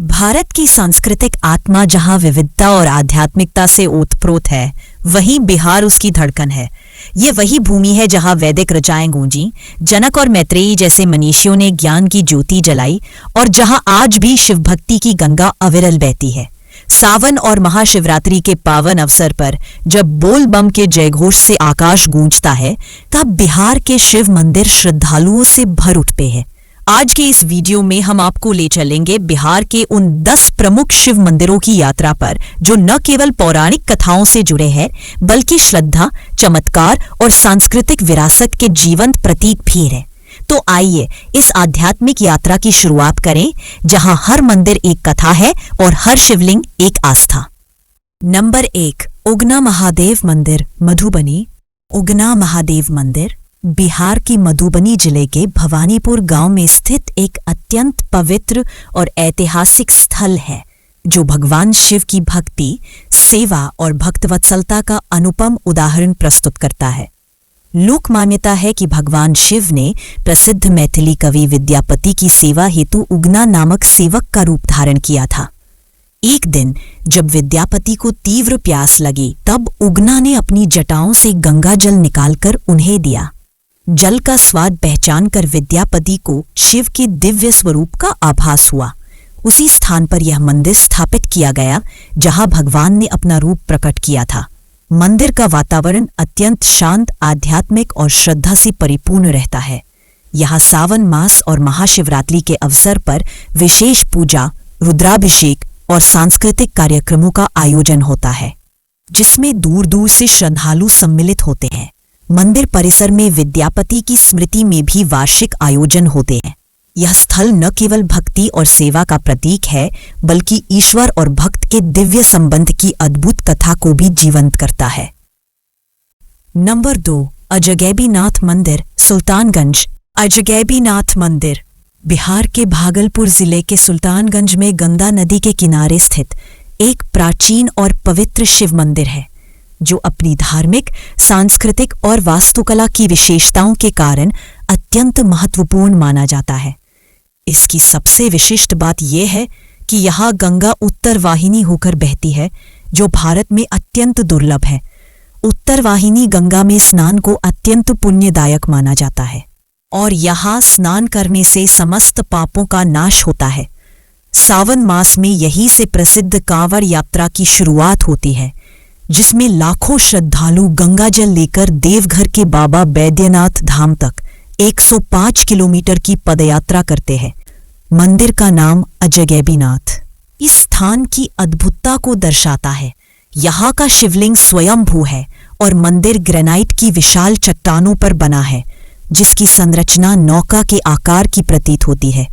भारत की सांस्कृतिक आत्मा जहां विविधता और आध्यात्मिकता से ओतप्रोत है, वहीं बिहार उसकी धड़कन है। ये वही भूमि है जहां वैदिक ऋचाएं गूंजी, जनक और मैत्रेयी जैसे मनीषियों ने ज्ञान की ज्योति जलाई और जहां आज भी शिव भक्ति की गंगा अविरल बहती है। सावन और महाशिवरात्रि के पावन अवसर पर जब बोल बम के जयघोष से आकाश गूंजता है, तब बिहार के शिव मंदिर श्रद्धालुओं से भर उठते हैं। आज के इस वीडियो में हम आपको ले चलेंगे बिहार के उन 10 प्रमुख शिव मंदिरों की यात्रा पर, जो न केवल पौराणिक कथाओं से जुड़े हैं, बल्कि श्रद्धा, चमत्कार और सांस्कृतिक विरासत के जीवंत प्रतीक भी हैं। तो आइए इस आध्यात्मिक यात्रा की शुरुआत करें, जहां हर मंदिर एक कथा है और हर शिवलिंग एक आस्था। नंबर 1, उगना महादेव मंदिर, मधुबनी। उगना महादेव मंदिर बिहार की मधुबनी जिले के भवानीपुर गांव में स्थित एक अत्यंत पवित्र और ऐतिहासिक स्थल है, जो भगवान शिव की भक्ति, सेवा और भक्तवत्सलता का अनुपम उदाहरण प्रस्तुत करता है। लोक मान्यता है कि भगवान शिव ने प्रसिद्ध मैथिली कवि विद्यापति की सेवा हेतु उगना नामक सेवक का रूप धारण किया था। एक दिन जब विद्यापति को तीव्र प्यास लगी, तब उगना ने अपनी जटाओं से गंगा जल निकालकर उन्हें दिया। जल का स्वाद पहचानकर विद्यापति को शिव के दिव्य स्वरूप का आभास हुआ। उसी स्थान पर यह मंदिर स्थापित किया गया जहां भगवान ने अपना रूप प्रकट किया था। मंदिर का वातावरण अत्यंत शांत, आध्यात्मिक और श्रद्धा से परिपूर्ण रहता है। यहाँ सावन मास और महाशिवरात्रि के अवसर पर विशेष पूजा, रुद्राभिषेक और सांस्कृतिक कार्यक्रमों का आयोजन होता है, जिसमें दूर दूर से श्रद्धालु सम्मिलित होते हैं। मंदिर परिसर में विद्यापति की स्मृति में भी वार्षिक आयोजन होते हैं। यह स्थल न केवल भक्ति और सेवा का प्रतीक है, बल्कि ईश्वर और भक्त के दिव्य संबंध की अद्भुत कथा को भी जीवंत करता है। नंबर 2, अजगैबीनाथ मंदिर, सुल्तानगंज। अजगैबीनाथ मंदिर बिहार के भागलपुर जिले के सुल्तानगंज में गंगा नदी के किनारे स्थित एक प्राचीन और पवित्र शिव मंदिर है, जो अपनी धार्मिक, सांस्कृतिक और वास्तुकला की विशेषताओं के कारण अत्यंत महत्वपूर्ण माना जाता है। इसकी सबसे विशिष्ट बात यह है कि यहाँ गंगा उत्तर वाहिनी होकर बहती है, जो भारत में अत्यंत दुर्लभ है। उत्तर वाहिनी गंगा में स्नान को अत्यंत पुण्यदायक माना जाता है और यहाँ स्नान करने से समस्त पापों का नाश होता है। सावन मास में यहीं से प्रसिद्ध कांवड़ यात्रा की शुरुआत होती है, जिसमें लाखों श्रद्धालु गंगाजल लेकर देवघर के बाबा बैद्यनाथ धाम तक 105 किलोमीटर की पदयात्रा करते हैं। मंदिर का नाम अजगैबीनाथ इस स्थान की अद्भुतता को दर्शाता है। यहाँ का शिवलिंग स्वयंभू है और मंदिर ग्रेनाइट की विशाल चट्टानों पर बना है, जिसकी संरचना नौका के आकार की प्रतीत होती है।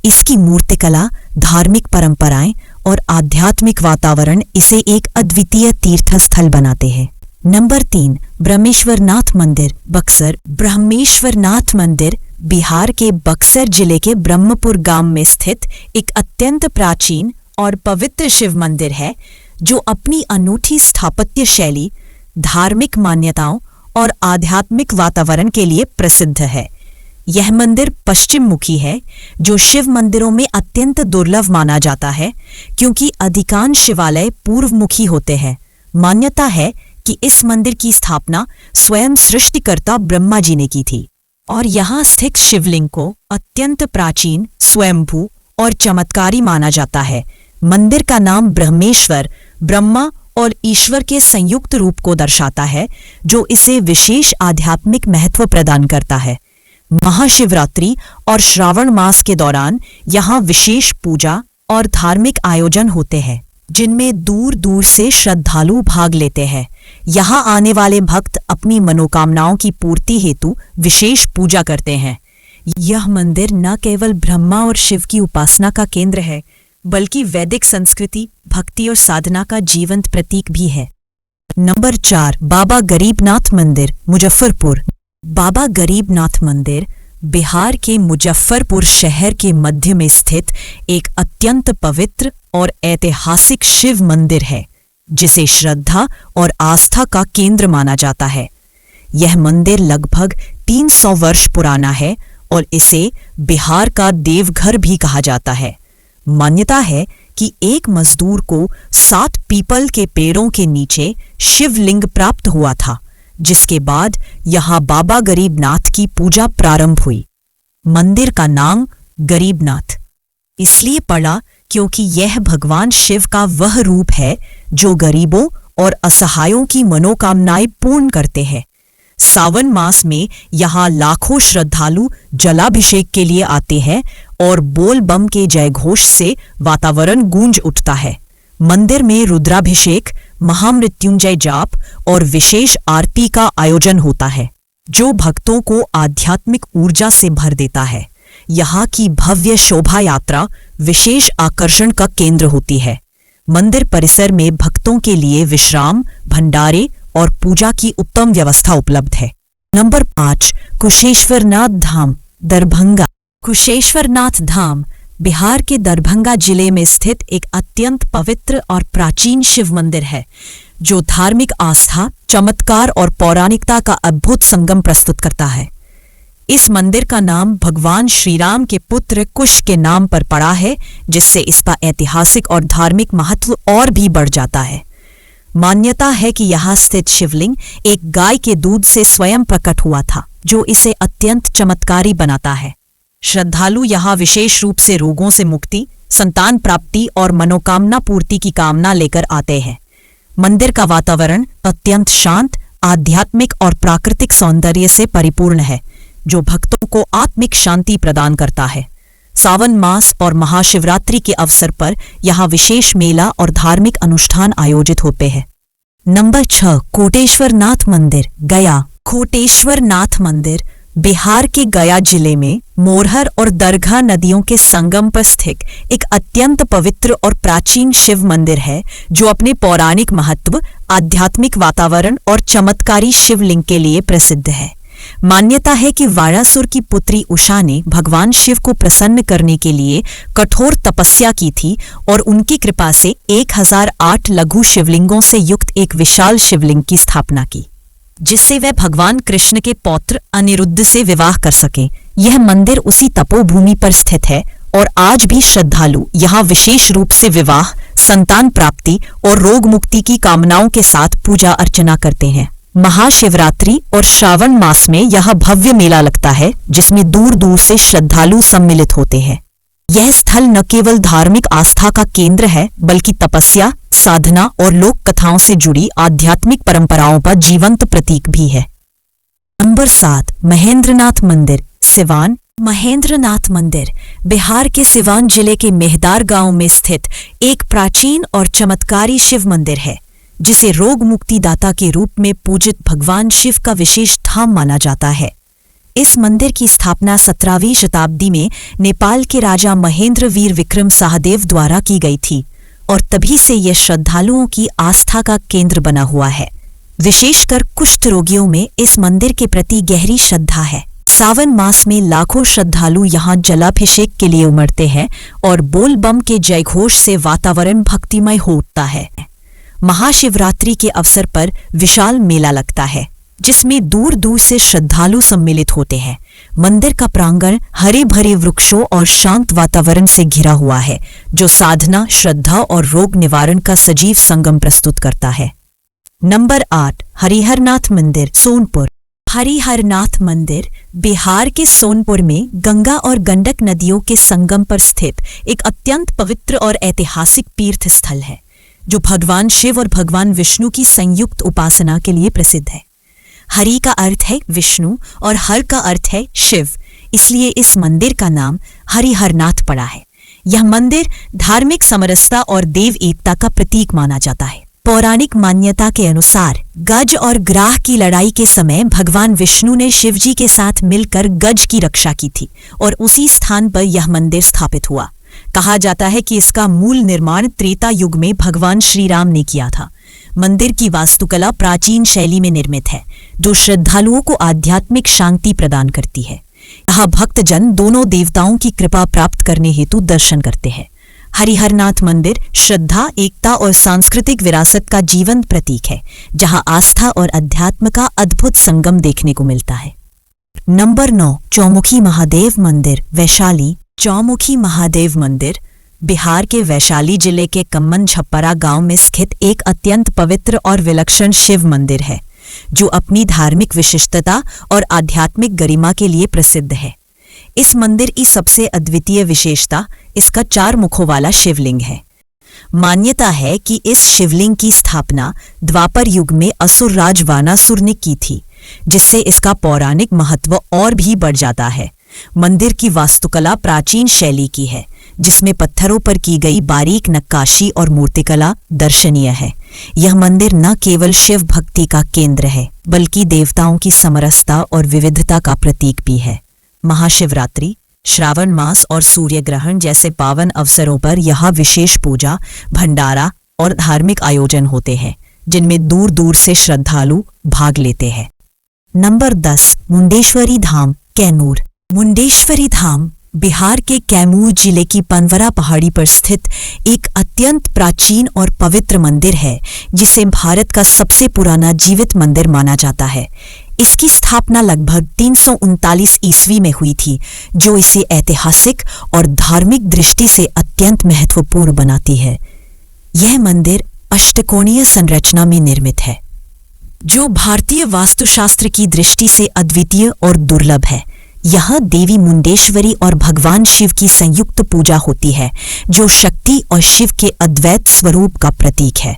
इसकी मूर्तिकला, धार्मिक परंपराएं और आध्यात्मिक वातावरण इसे एक अद्वितीय तीर्थस्थल बनाते हैं। नंबर 3, ब्रह्मेश्वरनाथ मंदिर, बक्सर। ब्रह्मेश्वरनाथ मंदिर बिहार के बक्सर जिले के ब्रह्मपुर गांव में स्थित एक अत्यंत प्राचीन और पवित्र शिव मंदिर है, जो अपनी अनूठी स्थापत्य शैली, धार्मिक मान्यताओं और आध्यात्मिक वातावरण के लिए प्रसिद्ध है। यह मंदिर पश्चिम मुखी है, जो शिव मंदिरों में अत्यंत दुर्लभ माना जाता है, क्योंकि अधिकांश शिवालय पूर्वमुखी होते हैं। मान्यता है कि इस मंदिर की स्थापना स्वयं सृष्टिकर्ता ब्रह्मा जी ने की थी और यहाँ स्थित शिवलिंग को अत्यंत प्राचीन, स्वयंभू और चमत्कारी माना जाता है। मंदिर का नाम ब्रह्मेश्वर, ब्रह्मा और ईश्वर के संयुक्त रूप को दर्शाता है, जो इसे विशेष आध्यात्मिक महत्व प्रदान करता है। महाशिवरात्रि और श्रावण मास के दौरान यहाँ विशेष पूजा और धार्मिक आयोजन होते हैं, जिनमें दूर दूर से श्रद्धालु भाग लेते हैं। यहाँ आने वाले भक्त अपनी मनोकामनाओं की पूर्ति हेतु विशेष पूजा करते हैं। यह मंदिर न केवल ब्रह्मा और शिव की उपासना का केंद्र है, बल्कि वैदिक संस्कृति, भक्ति और साधना का जीवंत प्रतीक भी है। नंबर 4, बाबा गरीबनाथ मंदिर, मुजफ्फरपुर। बाबा गरीबनाथ मंदिर बिहार के मुजफ्फरपुर शहर के मध्य में स्थित एक अत्यंत पवित्र और ऐतिहासिक शिव मंदिर है, जिसे श्रद्धा और आस्था का केंद्र माना जाता है। यह मंदिर लगभग 300 वर्ष पुराना है और इसे बिहार का देवघर भी कहा जाता है। मान्यता है कि एक मजदूर को 7 पीपल के पेड़ों के नीचे शिवलिंग प्राप्त हुआ था, जिसके बाद यहां बाबा गरीबनाथ की पूजा प्रारंभ हुई। मंदिर का नाम गरीबनाथ इसलिए पड़ा क्योंकि यह भगवान शिव का वह रूप है जो गरीबों और असहायों की मनोकामनाएं पूर्ण करते हैं। सावन मास में यहाँ लाखों श्रद्धालु जलाभिषेक के लिए आते हैं और बोल बम के जयघोष से वातावरण गूंज उठता है। मंदिर में रुद्राभिषेक, महामृत्युंजय जाप और विशेष आरती का आयोजन होता है, जो भक्तों को आध्यात्मिक ऊर्जा से भर देता है। यहाँ की भव्य शोभा यात्रा विशेष आकर्षण का केंद्र होती है। मंदिर परिसर में भक्तों के लिए विश्राम, भंडारे और पूजा की उत्तम व्यवस्था उपलब्ध है। नंबर 5, कुशेश्वरनाथ धाम, दरभंगा। कुशेश्वरनाथ धाम बिहार के दरभंगा जिले में स्थित एक अत्यंत पवित्र और प्राचीन शिव मंदिर है, जो धार्मिक आस्था, चमत्कार और पौराणिकता का अद्भुत संगम प्रस्तुत करता है। इस मंदिर का नाम भगवान श्री राम के पुत्र कुश के नाम पर पड़ा है, जिससे इसका ऐतिहासिक और धार्मिक महत्व और भी बढ़ जाता है। मान्यता है कि यहाँ स्थित शिवलिंग एक गाय के दूध से स्वयं प्रकट हुआ था, जो इसे अत्यंत चमत्कारी बनाता है। श्रद्धालु यहाँ विशेष रूप से रोगों से मुक्ति, संतान प्राप्ति और मनोकामना पूर्ति की कामना लेकर आते हैं। मंदिर का वातावरण अत्यंत शांत, आध्यात्मिक और प्राकृतिक सौंदर्य से परिपूर्ण है, जो भक्तों को आत्मिक शांति प्रदान करता है। सावन मास और महाशिवरात्रि के अवसर पर यहाँ विशेष मेला और धार्मिक अनुष्ठान आयोजित होते हैं। नंबर 6, कोटेश्वरनाथ मंदिर, गया। कोटेश्वरनाथ मंदिर बिहार के गया जिले में मोरहर और दरघा नदियों के संगम पर स्थित एक अत्यंत पवित्र और प्राचीन शिव मंदिर है, जो अपने पौराणिक महत्व, आध्यात्मिक वातावरण और चमत्कारी शिवलिंग के लिए प्रसिद्ध है। मान्यता है कि वारासुर की पुत्री उषा ने भगवान शिव को प्रसन्न करने के लिए कठोर तपस्या की थी और उनकी कृपा से 1008 लघु शिवलिंगों से युक्त एक विशाल शिवलिंग की स्थापना की, जिससे वह भगवान कृष्ण के पौत्र अनिरुद्ध से विवाह कर सके। यह मंदिर उसी तपोभूमि पर स्थित है और आज भी श्रद्धालु यहाँ विशेष रूप से विवाह, संतान प्राप्ति और रोग मुक्ति की कामनाओं के साथ पूजा अर्चना करते हैं। महाशिवरात्रि और श्रावण मास में यह भव्य मेला लगता है, जिसमें दूर दूर से श्रद्धालु सम्मिलित होते हैं। यह स्थल न केवल धार्मिक आस्था का केंद्र है, बल्कि तपस्या, साधना और लोक कथाओं से जुड़ी आध्यात्मिक परंपराओं का जीवंत प्रतीक भी है। नंबर 7, महेंद्रनाथ मंदिर, सिवान। महेंद्रनाथ मंदिर बिहार के सिवान जिले के मेहदार गांव में स्थित एक प्राचीन और चमत्कारी शिव मंदिर है, जिसे रोग मुक्ति दाता के रूप में पूजित भगवान शिव का विशेष धाम माना जाता है। इस मंदिर की स्थापना 17वीं शताब्दी में नेपाल के राजा महेंद्र वीर विक्रम सहदेव द्वारा की गई थी और तभी से यह श्रद्धालुओं की आस्था का केंद्र बना हुआ है। विशेषकर कुष्ठ रोगियों में इस मंदिर के प्रति गहरी श्रद्धा है। सावन मास में लाखों श्रद्धालु यहाँ जलाभिषेक के लिए उमड़ते हैं और बोल बम के जयघोष से वातावरण भक्तिमय हो उठता है। महाशिवरात्रि के अवसर पर विशाल मेला लगता है, जिसमें दूर दूर से श्रद्धालु सम्मिलित होते हैं। मंदिर का प्रांगण हरे भरे वृक्षों और शांत वातावरण से घिरा हुआ है, जो साधना, श्रद्धा और रोग निवारण का सजीव संगम प्रस्तुत करता है। नंबर 8, हरिहरनाथ मंदिर, सोनपुर। हरिहरनाथ मंदिर बिहार के सोनपुर में गंगा और गंडक नदियों के संगम पर स्थित एक अत्यंत पवित्र और ऐतिहासिक तीर्थ स्थल है, जो भगवान शिव और भगवान विष्णु की संयुक्त उपासना के लिए प्रसिद्ध है। हरि का अर्थ है विष्णु और हर का अर्थ है शिव, इसलिए इस मंदिर का नाम हरिहरनाथ पड़ा है। यह मंदिर धार्मिक समरसता और देव एकता का प्रतीक माना जाता है। पौराणिक मान्यता के अनुसार गज और ग्राह की लड़ाई के समय भगवान विष्णु ने शिवजी के साथ मिलकर गज की रक्षा की थी और उसी स्थान पर यह मंदिर स्थापित हुआ। कहा जाता है कि इसका मूल निर्माण त्रेता युग में भगवान श्री राम ने किया था। मंदिर की वास्तुकला प्राचीन शैली में निर्मित है, जो श्रद्धालुओं को आध्यात्मिक शांति प्रदान करती है। यहाँ भक्तजन दोनों देवताओं की कृपा प्राप्त करने हेतु दर्शन करते हैं। हरिहरनाथ मंदिर श्रद्धा, एकता और सांस्कृतिक विरासत का जीवंत प्रतीक है, जहां आस्था और अध्यात्म का अद्भुत संगम देखने को मिलता है। नंबर 9, चौमुखी महादेव मंदिर, वैशाली। चौमुखी महादेव मंदिर बिहार के वैशाली जिले के कम्मन छप्परा गांव में स्थित एक अत्यंत पवित्र और विलक्षण शिव मंदिर है, जो अपनी धार्मिक विशिष्टता और आध्यात्मिक गरिमा के लिए प्रसिद्ध है। इस मंदिर की सबसे अद्वितीय विशेषता इसका 4 मुखों वाला शिवलिंग है। मान्यता है कि इस शिवलिंग की स्थापना द्वापर युग में असुर राज वानासुर ने की थी, जिससे इसका पौराणिक महत्व और भी बढ़ जाता है। मंदिर की वास्तुकला प्राचीन शैली की है, जिसमें पत्थरों पर की गई बारीक नक्काशी और मूर्तिकला दर्शनीय है। यह मंदिर न केवल शिव भक्ति का केंद्र है, बल्कि देवताओं की समरसता और विविधता का प्रतीक भी है। महाशिवरात्रि, श्रावण मास और सूर्य ग्रहण जैसे पावन अवसरों पर यहाँ विशेष पूजा, भंडारा और धार्मिक आयोजन होते हैं, जिनमें दूर दूर से श्रद्धालु भाग लेते हैं। नंबर 10, मुंडेश्वरी धाम, कैमूर। मुंडेश्वरी धाम बिहार के कैमूर जिले की पनवरा पहाड़ी पर स्थित एक अत्यंत प्राचीन और पवित्र मंदिर है, जिसे भारत का सबसे पुराना जीवित मंदिर माना जाता है। इसकी स्थापना लगभग 339 ईस्वी में हुई थी, जो इसे ऐतिहासिक और धार्मिक दृष्टि से अत्यंत महत्वपूर्ण बनाती है। यह मंदिर अष्टकोणीय संरचना में निर्मित है, जो भारतीय वास्तुशास्त्र की दृष्टि से अद्वितीय और दुर्लभ है। यहाँ देवी मुंडेश्वरी और भगवान शिव की संयुक्त पूजा होती है, जो शक्ति और शिव के अद्वैत स्वरूप का प्रतीक है।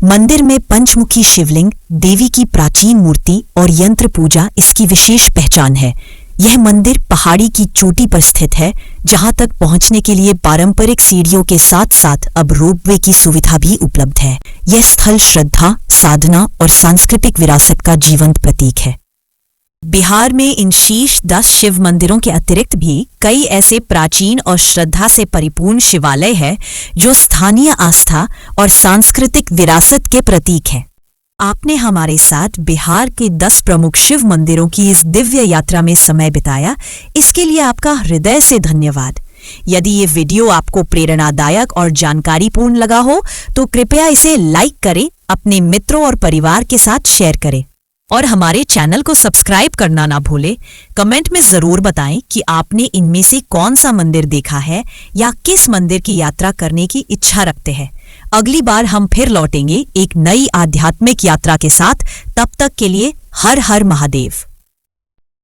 मंदिर में पंचमुखी शिवलिंग, देवी की प्राचीन मूर्ति और यंत्र पूजा इसकी विशेष पहचान है। यह मंदिर पहाड़ी की चोटी पर स्थित है, जहां तक पहुंचने के लिए पारंपरिक सीढ़ियों के साथ साथ अब रोपवे की सुविधा भी उपलब्ध है। यह स्थल श्रद्धा, साधना और सांस्कृतिक विरासत का जीवंत प्रतीक है। बिहार में इन शीर्ष 10 शिव मंदिरों के अतिरिक्त भी कई ऐसे प्राचीन और श्रद्धा से परिपूर्ण शिवालय हैं, जो स्थानीय आस्था और सांस्कृतिक विरासत के प्रतीक हैं। आपने हमारे साथ बिहार के 10 प्रमुख शिव मंदिरों की इस दिव्य यात्रा में समय बिताया, इसके लिए आपका हृदय से धन्यवाद। यदि ये वीडियो आपको प्रेरणादायक और जानकारीपूर्ण लगा हो, तो कृपया इसे लाइक करें, अपने मित्रों और परिवार के साथ शेयर करें और हमारे चैनल को सब्सक्राइब करना ना भूलें। कमेंट में जरूर बताएं कि आपने इनमें से कौन सा मंदिर देखा है या किस मंदिर की यात्रा करने की इच्छा रखते हैं। अगली बार हम फिर लौटेंगे एक नई आध्यात्मिक यात्रा के साथ। तब तक के लिए हर हर महादेव।